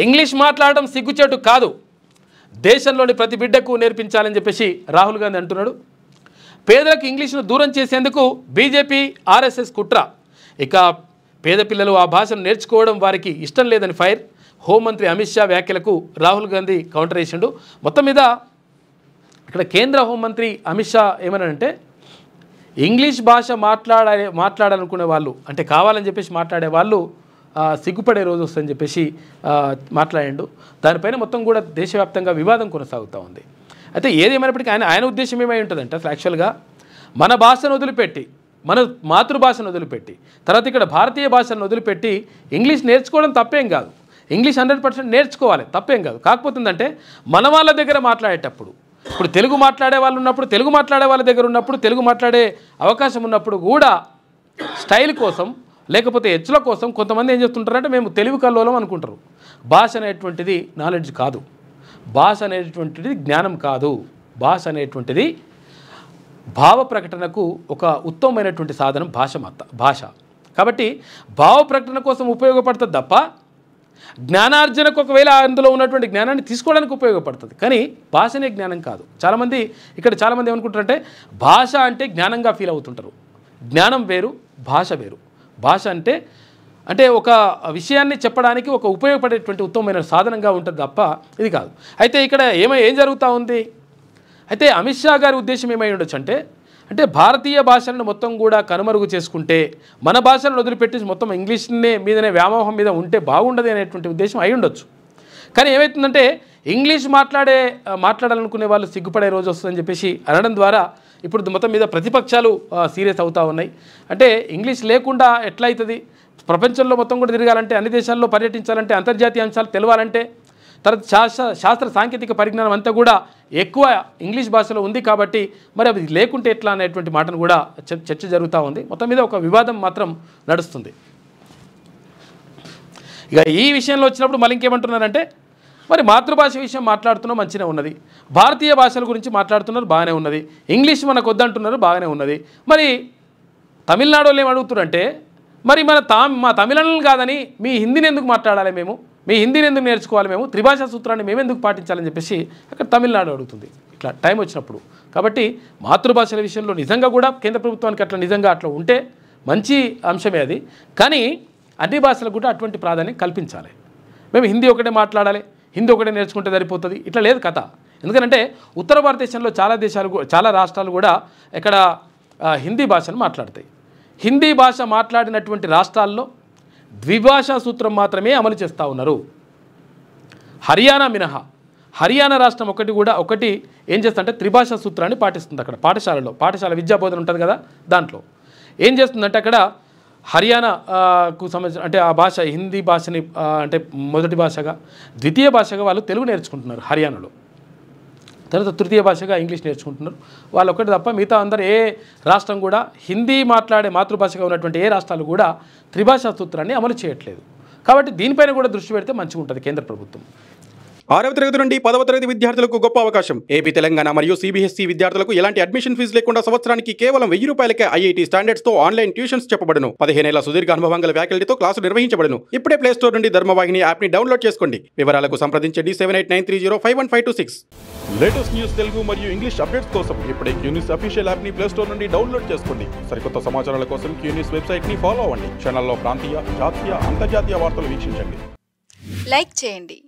English మాట్లాడడం సిగ్గుచేటు కాదు, దేశంలోని ప్రతి బిడ్డకు నేర్పించాలని చెప్పేసి రాహుల్ గాంధీ అంటున్నాడు. పేదలకు ఇంగ్లీష్ను దూరం చేసేందుకు బీజేపీ ఆర్ఎస్ఎస్ కుట్ర. ఇక పేద పిల్లలు ఆ భాషను నేర్చుకోవడం వారికి ఇష్టం లేదని ఫైర్. హోంమంత్రి అమిత్ షా వ్యాఖ్యలకు రాహుల్ గాంధీ కౌంటర్ వేసిండు. మొత్తం మీద ఇక్కడ కేంద్ర హోంమంత్రి అమిత్ షా ఏమన్నాడంటే, ఇంగ్లీష్ భాష మాట్లాడాలనుకునే వాళ్ళు, అంటే కావాలని చెప్పేసి మాట్లాడే వాళ్ళు సిగ్గుపడే రోజు వస్తుందని చెప్పేసి మాట్లాడాడు. దానిపైన మొత్తం కూడా దేశవ్యాప్తంగా వివాదం కొనసాగుతూ ఉంది. అయితే ఏదేమైనప్పటికీ ఆయన ఉద్దేశం ఏమై ఉంటుందంటే, అసలు యాక్చువల్గా మన భాషను వదిలిపెట్టి, మన మాతృభాషను వదిలిపెట్టి, తర్వాత ఇక్కడ భారతీయ భాషను వదిలిపెట్టి ఇంగ్లీష్ నేర్చుకోవడం తప్పేం కాదు. ఇంగ్లీష్ 100% నేర్చుకోవాలి, తప్పేం కాదు. కాకపోతే ఏంటంటే మన వాళ్ళ దగ్గర మాట్లాడేటప్పుడు, ఇప్పుడు తెలుగు మాట్లాడే వాళ్ళు ఉన్నప్పుడు, తెలుగు మాట్లాడే వాళ్ళ దగ్గర ఉన్నప్పుడు, తెలుగు మాట్లాడే అవకాశం ఉన్నప్పుడు కూడా స్టైల్ కోసం లేకపోతే హెచ్చుల కోసం కొంతమంది ఏం చేస్తుంటారంటే, మేము తెలివి కల్లోలం అనుకుంటారు. భాష అనేటువంటిది నాలెడ్జ్ కాదు, భాష అనేటువంటిది జ్ఞానం కాదు. భాష అనేటువంటిది భావ ప్రకటనకు ఒక ఉత్తమమైనటువంటి సాధనం భాష. కాబట్టి భావ ప్రకటన కోసం ఉపయోగపడుతుంది తప్ప జ్ఞానార్జనకు ఒకవేళ అందులో ఉన్నటువంటి జ్ఞానాన్ని తీసుకోవడానికి ఉపయోగపడుతుంది, కానీ భాషనే జ్ఞానం కాదు. చాలామంది ఏమనుకుంటారంటే, భాష అంటే జ్ఞానంగా ఫీల్ అవుతుంటారు. జ్ఞానం వేరు, భాష వేరు. భాష అంటే ఒక విషయాన్ని చెప్పడానికి ఒక ఉపయోగపడేటువంటి ఉత్తమమైన సాధనంగా ఉంటుంది తప్ప ఇది కాదు. అయితే ఇక్కడ ఏం జరుగుతూ ఉంది అయితే అమిత్ షా గారి ఉద్దేశం ఏమై ఉండొచ్చు అంటే భారతీయ భాషలను మొత్తం కూడా కనుమరుగు చేసుకుంటే, మన భాషలను వదిలిపెట్టి మొత్తం ఇంగ్లీష్నే మీదనే వ్యామోహం మీద ఉంటే బాగుండదు అనేటువంటి ఉద్దేశం అయి ఉండొచ్చు. కానీ ఏమవుతుందంటే, ఇంగ్లీష్ మాట్లాడాలనుకునే వాళ్ళు సిగ్గుపడే రోజు వస్తుందని చెప్పేసి అనడం ద్వారా ఇప్పుడు మొత్తం మీద ప్రతిపక్షాలు సీరియస్ అవుతూ ఉన్నాయి. అంటే ఇంగ్లీష్ లేకుండా ఎట్లయితుంది, ప్రపంచంలో మొత్తం కూడా తిరగాలంటే, అన్ని దేశాల్లో పర్యటించాలంటే, అంతర్జాతీయ అంశాలు తెలవాలంటే, తర్వాత శాస్త్ర సాంకేతిక పరిజ్ఞానం అంతా కూడా ఎక్కువ ఇంగ్లీష్ భాషలో ఉంది. కాబట్టి మరి అది లేకుంటే ఎట్లా అనేటువంటి మాటను కూడా చర్చ జరుగుతూ ఉంది. మొత్తం మీద ఒక వివాదం మాత్రం నడుస్తుంది. ఇక ఈ విషయంలో వచ్చినప్పుడు మళ్ళీ ఇంకేమంటున్నారంటే, మరి మాతృభాష విషయం మాట్లాడుతున్నాం మంచిగా ఉన్నది, భారతీయ భాషల గురించి మాట్లాడుతున్నారు బాగానే ఉన్నది, ఇంగ్లీష్ మనకు వద్దంటున్నారు బాగానే ఉన్నది, మరి తమిళనాడు వాళ్ళు ఏం అడుగుతున్నారంటే, మరి మా తమిళనాడు కాదని మీ హిందీని ఎందుకు మాట్లాడాలి, మీ హిందీని ఎందుకు నేర్చుకోవాలి, త్రిభాషా సూత్రాన్ని మేము ఎందుకు పాటించాలని చెప్పేసి అక్కడ తమిళనాడు అడుగుతుంది ఇట్లా టైం వచ్చినప్పుడు. కాబట్టి మాతృభాషల విషయంలో నిజంగా కూడా కేంద్ర ప్రభుత్వానికి నిజంగా అట్లా ఉంటే మంచి అంశమే అది. కానీ అన్ని భాషలకు కూడా అటువంటి ప్రాధాన్యం కల్పించాలి. మేము హిందీ ఒకటే మాట్లాడాలి, హిందీ ఒకటే నేర్చుకుంటే సరిపోతుంది, ఇట్లా లేదు కథ. ఎందుకంటే ఉత్తర భారతదేశంలో చాలా రాష్ట్రాలు కూడా ఇక్కడ హిందీ భాషను మాట్లాడతాయి. హిందీ భాష మాట్లాడినటువంటి రాష్ట్రాల్లో ద్విభాషా సూత్రం మాత్రమే అమలు చేస్తూ ఉన్నారు. హర్యానా మినహా, హర్యానా రాష్ట్రం ఒకటి ఏం చేస్తుందంటే త్రిభాషా సూత్రాన్ని పాటిస్తుంది. అక్కడ పాఠశాల విద్యా బోధన ఉంటుంది కదా, దాంట్లో ఏం చేస్తుందంటే అక్కడ హర్యానాకు సంబంధించిన అంటే ఆ భాష హిందీ భాషని అంటే మొదటి భాషగా, ద్వితీయ భాషగా వాళ్ళు తెలుగు నేర్చుకుంటున్నారు హర్యానాలో. తర్వాత తృతీయ భాషగా ఇంగ్లీష్ నేర్చుకుంటున్నారు వాళ్ళు ఒకటి తప్ప. మిగతా అందరూ ఏ రాష్ట్రం కూడా హిందీ మాట్లాడే మాతృభాషగా ఉన్నటువంటి ఏ రాష్ట్రాలు కూడా త్రిభాషా సూత్రాన్ని అమలు చేయట్లేదు. కాబట్టి దీనిపైన కూడా దృష్టి పెడితే మంచిగా ఉంటుంది కేంద్ర ప్రభుత్వం. 6వ తరగతి నుండి 10వ తరగతి విద్యార్థులకు గొప్ప అవకాశం. ఏపీ, తెలంగాణ మరియు సిబిఎస్ఈ విద్యార్థులకు ఎలాంటి అడ్మిషన్ ఫీజు లేకుండా సంవత్సరానికి కేవలం 1000 రూపాయలకే ఐఐటీ స్టాండర్డ్స్ తో ఆన్లైన్ ట్యూషన్స్ చెప్పబడును. 15 ఏళ్ల సుదీర్ఘ అనుభవం గల ఫ్యాకల్టీతో క్లాసులు నిర్వహించబడును. ఇప్పుడే ప్లే స్టోర్ నుండి ధర్మవాహిని యాప్ ని డౌన్లోడ్ చేసుకోండి. వివరాలకు సంప్రదించండి 7893051526. లేటెస్ట్ న్యూస్ తెలుగు మరియు ఇంగ్లీష్ అప్డేట్స్ కోసం ఇప్పుడే క్యూన్యూస్ అఫీషియల్ యాప్ ని ప్లే స్టోర్ నుండి డౌన్లోడ్ చేసుకోండి. సరికొత్త సమాచారాల కోసం క్యూన్యూస్ వెబ్సైట్ ని ఫాలో అవ్వండి. ఛానల్లో ప్రాంతీయ, జాతీయ, అంతర్జాతీయ వార్తలు వీక్షించండి. లైక్ చేయండి.